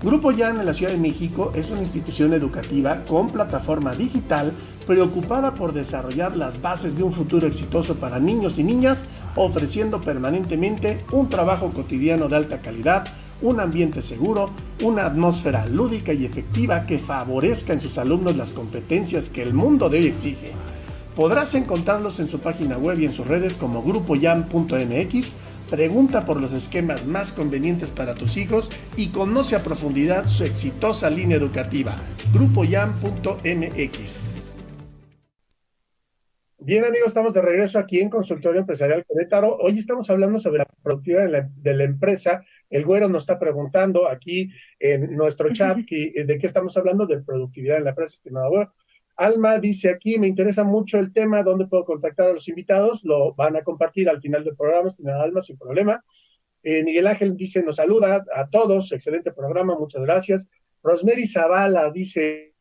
Grupo YAN en la Ciudad de México es una institución educativa con plataforma digital preocupada por desarrollar las bases de un futuro exitoso para niños y niñas, ofreciendo permanentemente un trabajo cotidiano de alta calidad, un ambiente seguro, una atmósfera lúdica y efectiva que favorezca en sus alumnos las competencias que el mundo de hoy exige. Podrás encontrarlos en su página web y en sus redes como grupoyan.mx. Pregunta por los esquemas más convenientes para tus hijos y conoce a profundidad su exitosa línea educativa. grupoyan.mx. Bien, amigos, estamos de regreso aquí en Consultorio Empresarial Querétaro. Hoy estamos hablando sobre la productividad de la empresa. El Güero nos está preguntando aquí en nuestro chat de qué estamos hablando, de productividad en la empresa, estimado Güero. Alma dice aquí, me interesa mucho el tema, ¿dónde puedo contactar a los invitados? Lo van a compartir al final del programa, estimada Alma, sin problema. Miguel Ángel dice, nos saluda a todos, excelente programa, muchas gracias. Rosemary Zavala dice,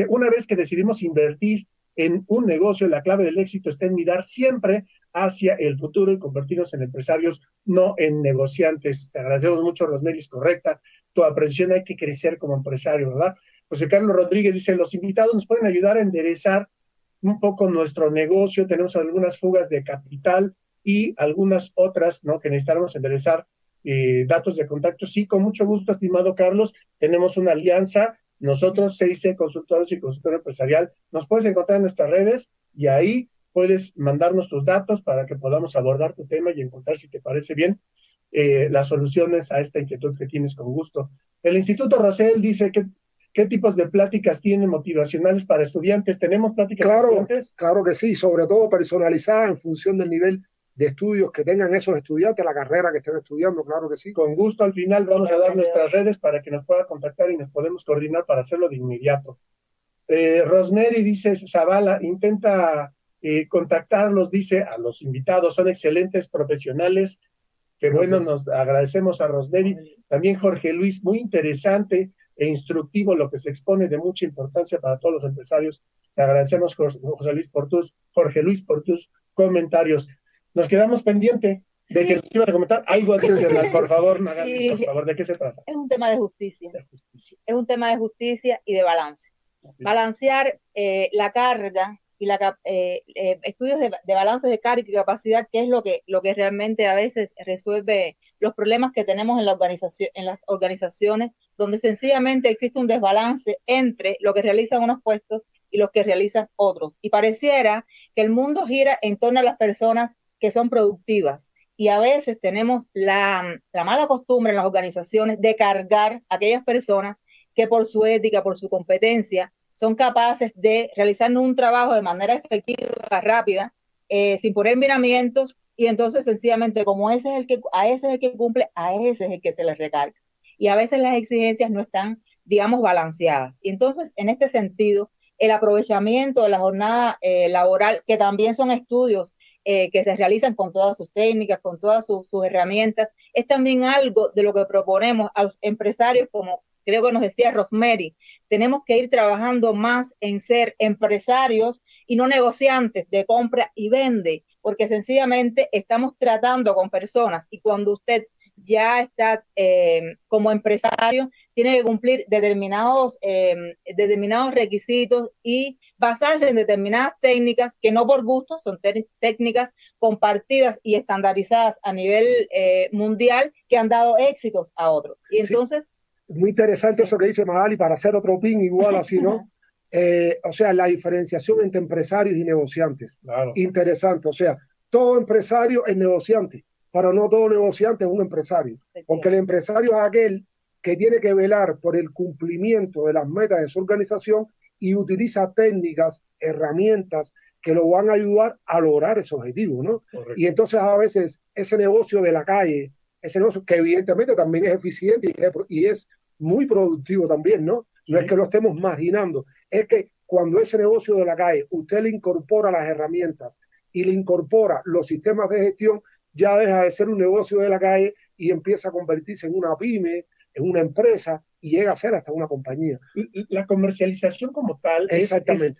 una vez que decidimos invertir en un negocio, la clave del éxito está en mirar siempre hacia el futuro y convertirnos en empresarios, no en negociantes. Te agradecemos mucho, Rosemary, es correcta. Tu apreciación, hay que crecer como empresario, ¿verdad? José Carlos Rodríguez dice, los invitados nos pueden ayudar a enderezar un poco nuestro negocio. Tenemos algunas fugas de capital y algunas otras, ¿no?, que necesitamos enderezar. Datos de contacto, sí, con mucho gusto, estimado Carlos. Tenemos una alianza. Nosotros, CIC Consultores y Consultorio Empresarial, nos puedes encontrar en nuestras redes y ahí puedes mandarnos tus datos para que podamos abordar tu tema y encontrar, si te parece bien, las soluciones a esta inquietud que tienes, con gusto. El Instituto Rosell dice, ¿qué tipos de pláticas tienen motivacionales para estudiantes? ¿Tenemos pláticas para estudiantes? Claro que sí, sobre todo personalizadas en función del nivel de estudios que tengan esos estudiantes, la carrera que estén estudiando, claro que sí. Con gusto, al final vamos a dar nuestras redes para que nos pueda contactar y nos podemos coordinar para hacerlo de inmediato. Rosemary dice, Zavala, intenta contactarlos, dice, a los invitados, son excelentes profesionales. Que bueno, nos agradecemos a Rosemary. También Jorge Luis, muy interesante e instructivo lo que se expone, de mucha importancia para todos los empresarios. Te agradecemos, Jorge Luis, por tus comentarios. Nos quedamos pendiente de que nos ibas a comentar algo adicional, por favor, Magali, sí. Por favor, ¿de qué se trata? Es un tema de justicia. Es un tema de justicia y de balance. Okay. Balancear la carga y estudios de balance de carga y capacidad, que es lo que realmente a veces resuelve los problemas que tenemos en las organizaciones, donde sencillamente existe un desbalance entre lo que realizan unos puestos y los que realizan otros. Y pareciera que el mundo gira en torno a las personas que son productivas, y a veces tenemos la mala costumbre en las organizaciones de cargar a aquellas personas que por su ética, por su competencia, son capaces de realizar un trabajo de manera efectiva, rápida, sin poner miramientos, y entonces sencillamente como a ese es el que cumple, a ese es el que se les recarga. Y a veces las exigencias no están, digamos, balanceadas. Y entonces, en este sentido, el aprovechamiento de la jornada laboral, que también son estudios que se realizan con todas sus técnicas, con todas sus herramientas, es también algo de lo que proponemos a los empresarios, como creo que nos decía Rosemary. Tenemos que ir trabajando más en ser empresarios y no negociantes de compra y vende, porque sencillamente estamos tratando con personas, y cuando usted ya está como empresario, tiene que cumplir determinados requisitos y basarse en determinadas técnicas que no por gusto, son técnicas compartidas y estandarizadas a nivel mundial, que han dado éxitos a otros. Y entonces... Sí. Muy interesante eso que dice Magali, para hacer otro pin igual así, ¿no? O sea, la diferenciación entre empresarios y negociantes. Claro. Interesante, o sea, todo empresario es negociante. pero no todo negociante es un empresario, porque el empresario es aquel que tiene que velar por el cumplimiento de las metas de su organización y utiliza técnicas, herramientas que lo van a ayudar a lograr ese objetivo, ¿no? Correcto. Y entonces a veces ese negocio de la calle, ese negocio que evidentemente también es eficiente y es muy productivo también, ¿no? No es que lo estemos marginando, es que cuando ese negocio de la calle usted le incorpora las herramientas y le incorpora los sistemas de gestión, ya deja de ser un negocio de la calle y empieza a convertirse en una pyme, en una empresa y llega a ser hasta una compañía. La comercialización como tal es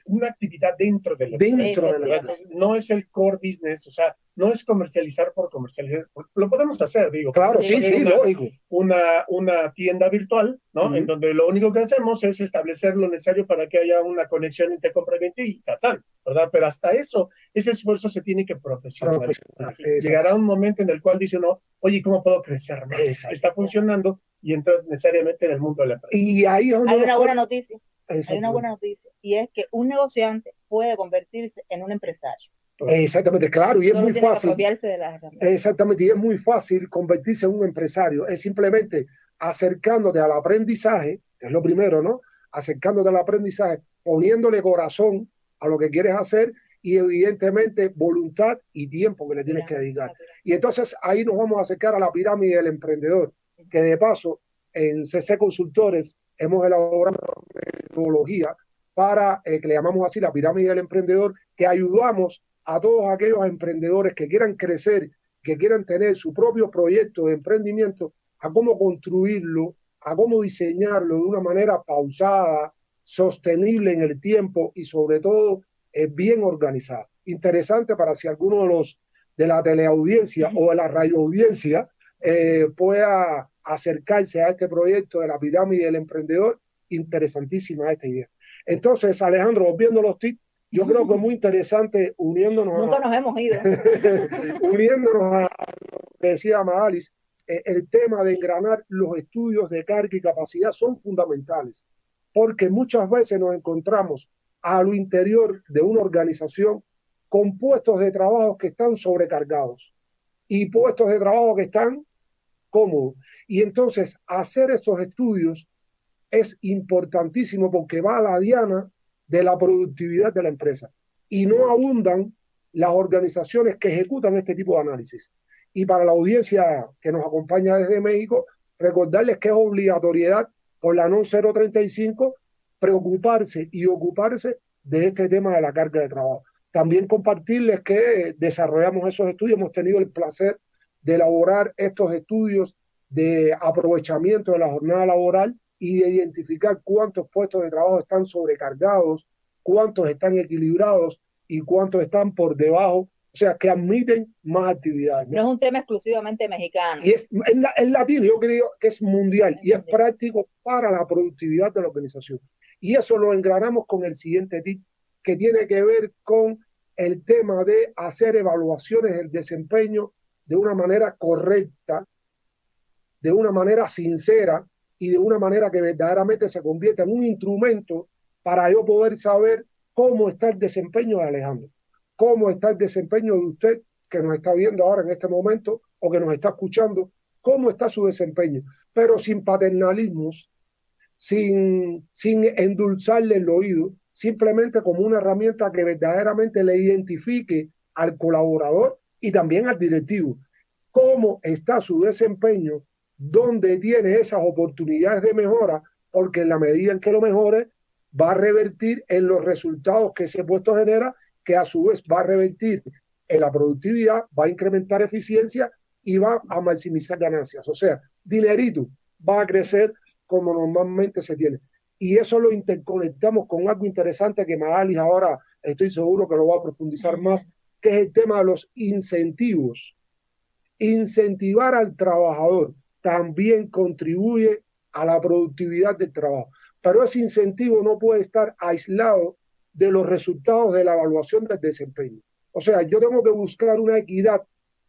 una actividad dentro de la empresa. No es el core business, o sea, no es comercializar por comercializar. Lo podemos hacer, digo. Claro, sí, lógico. Una tienda virtual, ¿no? En donde lo único que hacemos es establecer lo necesario para que haya una conexión entre compra y venta y tal, ¿verdad? Pero hasta eso, ese esfuerzo se tiene que profesionalizar. Llegará un momento en el cual dice uno, oye, ¿cómo puedo crecer más? Está funcionando y entras necesariamente en el mundo de la empresa. Y ahí es donde hay una buena noticia. Hay una buena noticia y es que un negociante puede convertirse en un empresario. Exactamente, claro, y es muy fácil. De las exactamente, y es muy fácil convertirse en un empresario. Es simplemente acercándote al aprendizaje, que es lo primero, ¿no? Acercándote al aprendizaje, poniéndole corazón a lo que quieres hacer y evidentemente voluntad y tiempo que le tienes que dedicar. Y entonces ahí nos vamos a acercar a la pirámide del emprendedor, que de paso en CC Consultores hemos elaborado una metodología para que le llamamos así la pirámide del emprendedor, que ayudamos a todos aquellos emprendedores que quieran crecer, que quieran tener su propio proyecto de emprendimiento, a cómo construirlo, a cómo diseñarlo de una manera pausada, sostenible en el tiempo y sobre todo bien organizada. Interesante para si alguno de la teleaudiencia o de la radioaudiencia pueda acercarse a este proyecto de la pirámide del emprendedor. Interesantísima esta idea. Entonces, Alejandro, volviendo a los tips, yo creo que es muy interesante uniéndonos. Nunca nos hemos ido. Uniéndonos a lo que decía Mahalis, el tema de engranar los estudios de carga y capacidad son fundamentales, porque muchas veces nos encontramos a lo interior de una organización con puestos de trabajo que están sobrecargados y puestos de trabajo que están cómodos. Y entonces hacer estos estudios es importantísimo porque va a la diana de la productividad de la empresa y no abundan las organizaciones que ejecutan este tipo de análisis. Y para la audiencia que nos acompaña desde México, recordarles que es obligatoriedad por la NOM 035 preocuparse y ocuparse de este tema de la carga de trabajo. También compartirles que desarrollamos esos estudios, hemos tenido el placer de elaborar estos estudios de aprovechamiento de la jornada laboral y de identificar cuántos puestos de trabajo están sobrecargados, cuántos están equilibrados y cuántos están por debajo, o sea, que admiten más actividades. No es un tema exclusivamente mexicano. Y es latino, yo creo que es mundial y es práctico para la productividad de la organización. Y eso lo engranamos con el siguiente tip, que tiene que ver con el tema de hacer evaluaciones del desempeño de una manera correcta, de una manera sincera, y de una manera que verdaderamente se convierta en un instrumento para yo poder saber cómo está el desempeño de Alejandro, cómo está el desempeño de usted que nos está viendo ahora en este momento o que nos está escuchando, cómo está su desempeño, pero sin paternalismos, sin endulzarle el oído, simplemente como una herramienta que verdaderamente le identifique al colaborador y también al directivo cómo está su desempeño, dónde tiene esas oportunidades de mejora, porque en la medida en que lo mejore, va a revertir en los resultados que ese puesto genera, que a su vez va a revertir en la productividad, va a incrementar eficiencia y va a maximizar ganancias. O sea, dinerito va a crecer como normalmente se tiene. Y eso lo interconectamos con algo interesante que Mahalis ahora estoy seguro que lo va a profundizar más, que es el tema de los incentivos. Incentivar al trabajador también contribuye a la productividad del trabajo. Pero ese incentivo no puede estar aislado de los resultados de la evaluación del desempeño. O sea, yo tengo que buscar una equidad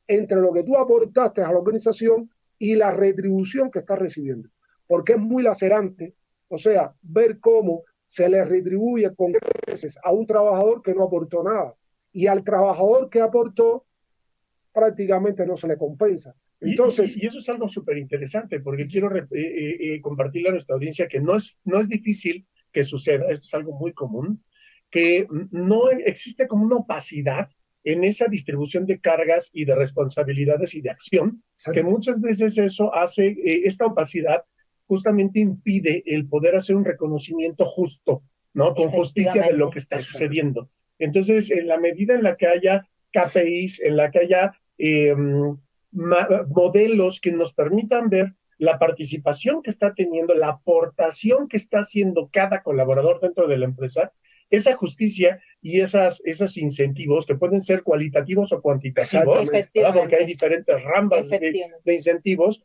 entre lo que tú aportaste a la organización y la retribución que estás recibiendo. Porque es muy lacerante, o sea, ver cómo se le retribuye con creces a un trabajador que no aportó nada y al trabajador que aportó prácticamente no se le compensa. Entonces, y eso es algo súper interesante, porque quiero compartirle a nuestra audiencia que no es difícil que suceda, esto es algo muy común, que no existe como una opacidad en esa distribución de cargas y de responsabilidades y de acción, que muchas veces eso hace, esta opacidad justamente impide el poder hacer un reconocimiento justo, ¿no? Con justicia de lo que está sucediendo. Entonces, en la medida en la que haya KPIs, en la que haya modelos que nos permitan ver la participación que está teniendo, la aportación que está haciendo cada colaborador dentro de la empresa, esa justicia y esos incentivos que pueden ser cualitativos o cuantitativos, porque hay diferentes ramas de incentivos,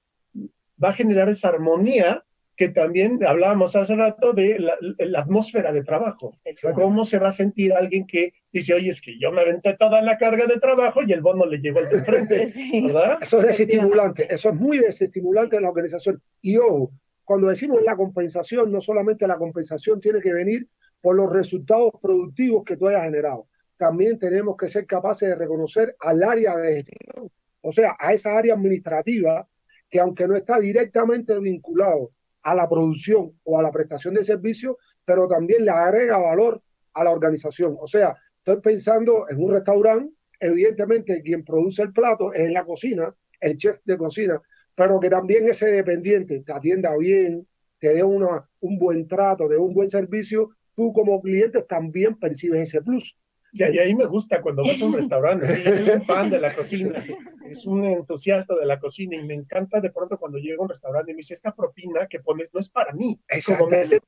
va a generar esa armonía que también hablábamos hace rato de la atmósfera de trabajo. ¿Cómo se va a sentir alguien que dice, oye, es que yo me aventé toda la carga de trabajo y el bono le llegó al de frente? ¿Verdad? Eso es desestimulante, eso es muy desestimulante en la organización. Y ojo, cuando decimos la compensación, no solamente la compensación tiene que venir por los resultados productivos que tú hayas generado. También tenemos que ser capaces de reconocer al área de gestión, o sea, a esa área administrativa que aunque no está directamente vinculado a la producción o a la prestación de servicios, pero también le agrega valor a la organización. O sea, estoy pensando en un restaurante, evidentemente quien produce el plato es en la cocina, el chef de cocina, pero que también ese dependiente te atienda bien, te dé un buen trato, te dé un buen servicio, tú como cliente también percibes ese plus. Y ahí me gusta cuando vas a un restaurante. Yo soy un fan de la cocina, es un entusiasta de la cocina y me encanta de pronto cuando llego a un restaurante y me dice, esta propina que pones no es para mí, es como me hace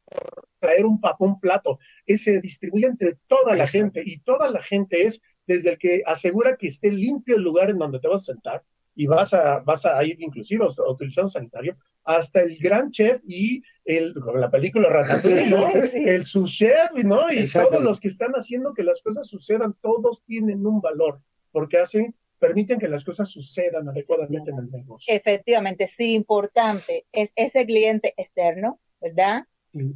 traer un plato, se distribuye entre toda la gente y toda la gente es desde el que asegura que esté limpio el lugar en donde te vas a sentar y vas a ir inclusive a utilizar un sanitario, hasta el gran chef y la película Ratatouille, ¿no? El sous chef, ¿no? Y todos los que están haciendo que las cosas sucedan, todos tienen un valor, porque permiten que las cosas sucedan adecuadamente en el negocio. Efectivamente, sí, importante es ese cliente externo, ¿verdad?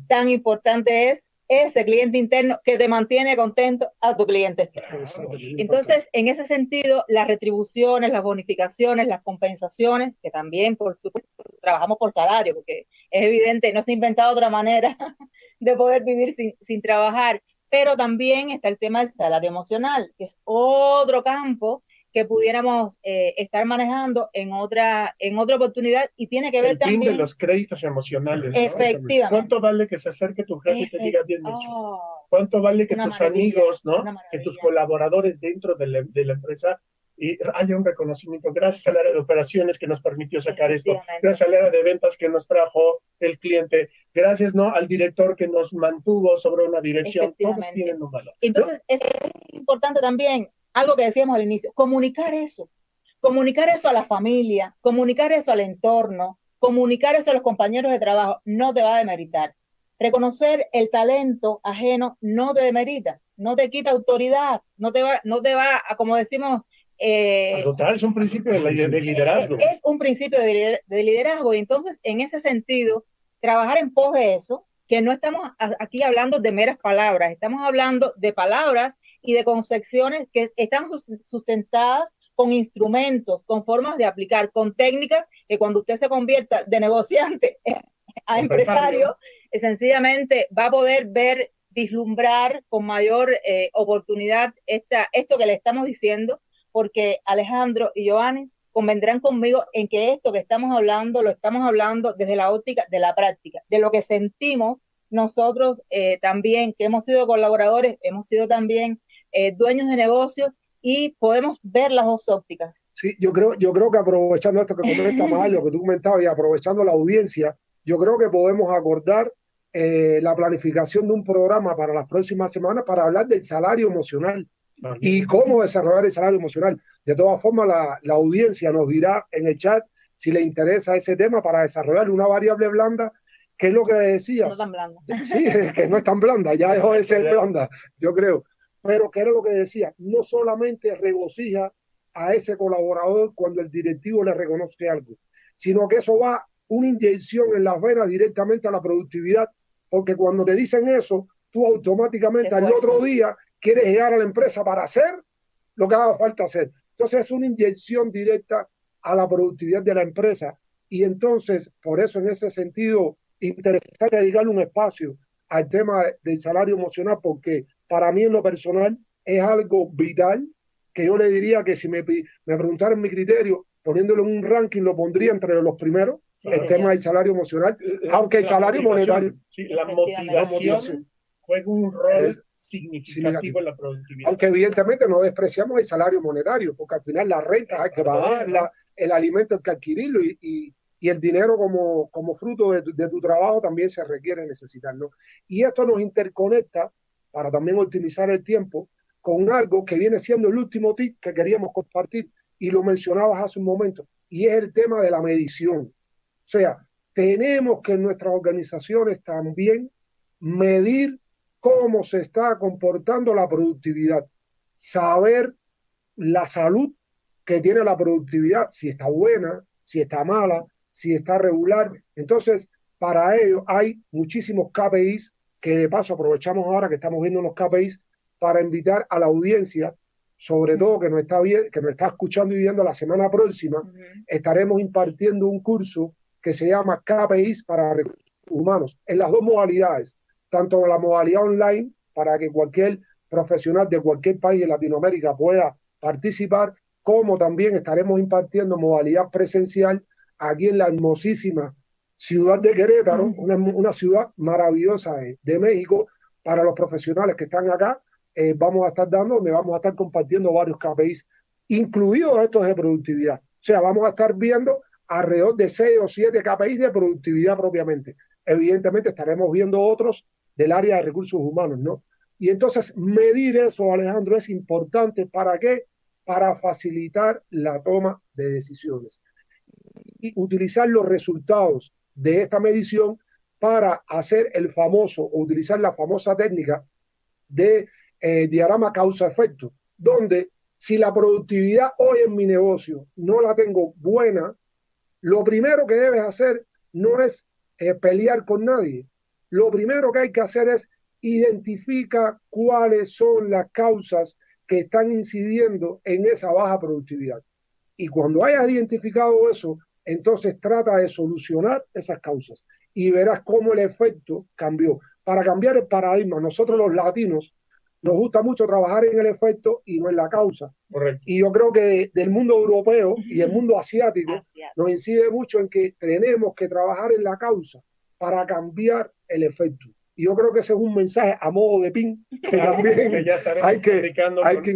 Tan importante es ese cliente interno que te mantiene contento a tu cliente externo. Entonces, en ese sentido, las retribuciones, las bonificaciones, las compensaciones, que también, por supuesto, trabajamos por salario, porque es evidente, no se ha inventado otra manera de poder vivir sin trabajar, pero también está el tema del salario emocional, que es otro campo que pudiéramos estar manejando en otra oportunidad y tiene que ver también... El fin de los créditos emocionales, ¿no? Efectivamente. ¿Cuánto vale que se acerque tu jefe y te diga bien hecho? ¿Cuánto vale que tus amigos, ¿no? Que tus colaboradores dentro de la empresa haya un reconocimiento? Gracias al área de operaciones que nos permitió sacar esto, gracias al área de ventas que nos trajo el cliente, gracias, ¿no? Al director que nos mantuvo sobre una dirección, todos tienen un valor. Entonces, es importante también algo que decíamos al inicio, comunicar eso a la familia, comunicar eso al entorno, comunicar eso a los compañeros de trabajo, no te va a demeritar. Reconocer el talento ajeno no te demerita, no te quita autoridad, no te va a, como decimos... al contrario, es un principio de liderazgo. Es un principio de liderazgo y entonces, en ese sentido, trabajar en pos de eso, que no estamos aquí hablando de meras palabras, estamos hablando de palabras y de concepciones que están sustentadas con instrumentos, con formas de aplicar, con técnicas que cuando usted se convierta de negociante a empresario, sencillamente va a poder ver, vislumbrar con mayor oportunidad esto que le estamos diciendo, porque Alejandro y Giovanni convendrán conmigo en que esto que estamos hablando, lo estamos hablando desde la óptica de la práctica, de lo que sentimos nosotros también, que hemos sido colaboradores, hemos sido también dueños de negocios y podemos ver las dos ópticas. Sí, yo creo que aprovechando esto que comenta Mario, que tú comentabas, y aprovechando la audiencia, yo creo que podemos acordar la planificación de un programa para las próximas semanas para hablar del salario emocional y cómo desarrollar el salario emocional. De todas formas, la audiencia nos dirá en el chat si le interesa ese tema para desarrollar una variable blanda, que es lo que le decías. No tan blanda. Sí, que no es tan blanda, ya dejó de ser blanda, yo creo. Pero que era lo que decía, no solamente regocija a ese colaborador cuando el directivo le reconoce algo, sino que eso va una inyección en las venas directamente a la productividad, porque cuando te dicen eso, tú automáticamente al otro día quieres llegar a la empresa para hacer lo que haga falta hacer. Entonces es una inyección directa a la productividad de la empresa. Y entonces, por eso en ese sentido, interesante dedicarle un espacio al tema del salario emocional, porque para mí en lo personal es algo vital, que yo le diría que si me preguntaran mi criterio, poniéndolo en un ranking, lo pondría entre los primeros, el tema del salario emocional, aunque el salario monetario... Sí, la motivación juega un rol significativo en la productividad. Aunque evidentemente no despreciamos el salario monetario, porque al final la renta hay que pagarla, el alimento hay que adquirirlo y el dinero como fruto de tu trabajo también se requiere necesitar, ¿no? Y esto nos interconecta para también optimizar el tiempo con algo que viene siendo el último tip que queríamos compartir y lo mencionabas hace un momento, y es el tema de la medición. O sea, tenemos que en nuestras organizaciones también medir cómo se está comportando la productividad, saber la salud que tiene la productividad, si está buena, si está mala, si está regular. Entonces, para ello hay muchísimos KPIs que de paso aprovechamos ahora que estamos viendo unos KPIs para invitar a la audiencia, sobre todo que nos está escuchando y viendo la semana próxima, estaremos impartiendo un curso que se llama KPIs para recursos humanos, en las dos modalidades, tanto en la modalidad online, para que cualquier profesional de cualquier país de Latinoamérica pueda participar, como también estaremos impartiendo modalidad presencial aquí en la hermosísima ciudad de Querétaro, una ciudad maravillosa de México, para los profesionales que están acá. Vamos a estar compartiendo varios KPIs, incluidos estos de productividad. O sea, vamos a estar viendo alrededor de 6 o 7 KPIs de productividad propiamente. Evidentemente estaremos viendo otros del área de recursos humanos, ¿no? Y entonces medir eso, Alejandro, es importante. ¿Para qué? Para facilitar la toma de decisiones y utilizar los resultados de esta medición para hacer utilizar la famosa técnica de diagrama causa-efecto, donde si la productividad hoy en mi negocio no la tengo buena, lo primero que debes hacer no es pelear con nadie. Lo primero que hay que hacer es identificar cuáles son las causas que están incidiendo en esa baja productividad. Y cuando hayas identificado eso, entonces trata de solucionar esas causas y verás cómo el efecto cambió. Para cambiar el paradigma, nosotros los latinos nos gusta mucho trabajar en el efecto y no en la causa. Correcto. Y yo creo que del mundo europeo y el mundo asiático nos incide mucho en que tenemos que trabajar en la causa para cambiar el efecto. Y yo creo que ese es un mensaje a modo de pin que también que ya estaremos hay que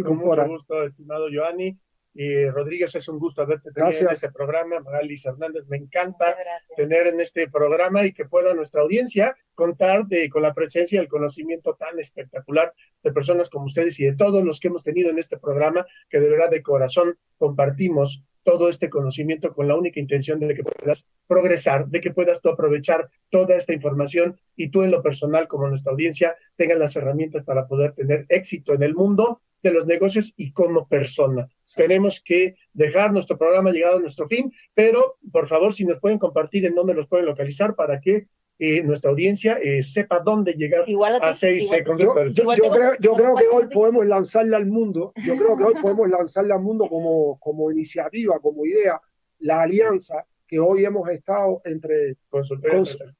con incorporar. mucho gusto, estimado Giovanni. Y Rodríguez, es un gusto haberte tenido en este programa. Magalis Hernández, me encanta tener en este programa y que pueda nuestra audiencia contar con la presencia y el conocimiento tan espectacular de personas como ustedes y de todos los que hemos tenido en este programa, que de verdad de corazón compartimos todo este conocimiento con la única intención de que puedas progresar, de que puedas tú aprovechar toda esta información y tú en lo personal como nuestra audiencia tengas las herramientas para poder tener éxito en el mundo de los negocios y como persona. Tenemos que dejar nuestro programa llegado a nuestro fin, pero por favor si nos pueden compartir en dónde los pueden localizar para que nuestra audiencia sepa dónde llegar a 6 Seconds. Yo creo que hoy podemos lanzarla al mundo, como iniciativa, como idea, la alianza que hoy hemos estado entre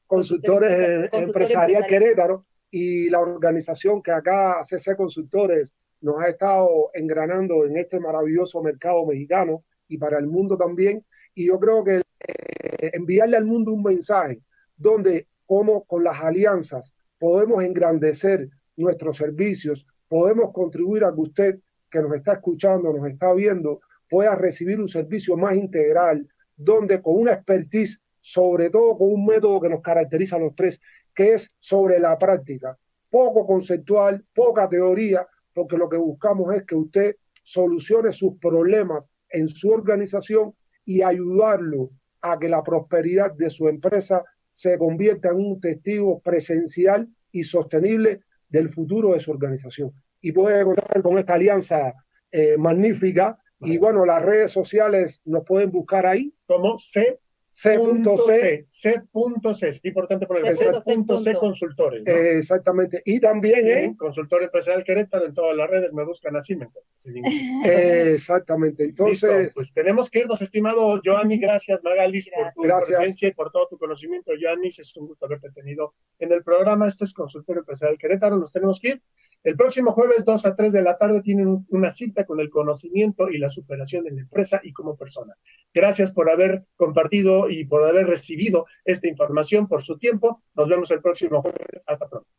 consultores empresarial Querétaro y la organización que acá, CC Consultores, nos ha estado engranando en este maravilloso mercado mexicano y para el mundo también. Y yo creo que enviarle al mundo un mensaje donde como con las alianzas podemos engrandecer nuestros servicios, podemos contribuir a que usted que nos está escuchando, nos está viendo, pueda recibir un servicio más integral, donde con una expertise, sobre todo con un método que nos caracteriza a los tres, que es sobre la práctica, poco conceptual, poca teoría, porque lo que buscamos es que usted solucione sus problemas en su organización y ayudarlo a que la prosperidad de su empresa se convierta en un testigo presencial y sostenible del futuro de su organización. Y puede contar con esta alianza magnífica. Y bueno, las redes sociales nos pueden buscar ahí. ¿Cómo? C.C. C.C. Es importante poner C.C. Consultores, ¿no? Exactamente. Y también Consultor Empresarial Querétaro, en todas las redes me buscan así, me encuentran. Exactamente. Entonces, listo, pues tenemos que irnos, estimado Joanny. Gracias, Magalis, por tu presencia y por todo tu conocimiento. Joanny, es un gusto haberte tenido en el programa. Esto es Consultor Empresarial Querétaro. Nos tenemos que ir. El próximo jueves 2 a 3 de la tarde tienen una cita con el conocimiento y la superación en la empresa y como persona. Gracias por haber compartido y por haber recibido esta información, por su tiempo. Nos vemos el próximo jueves. Hasta pronto.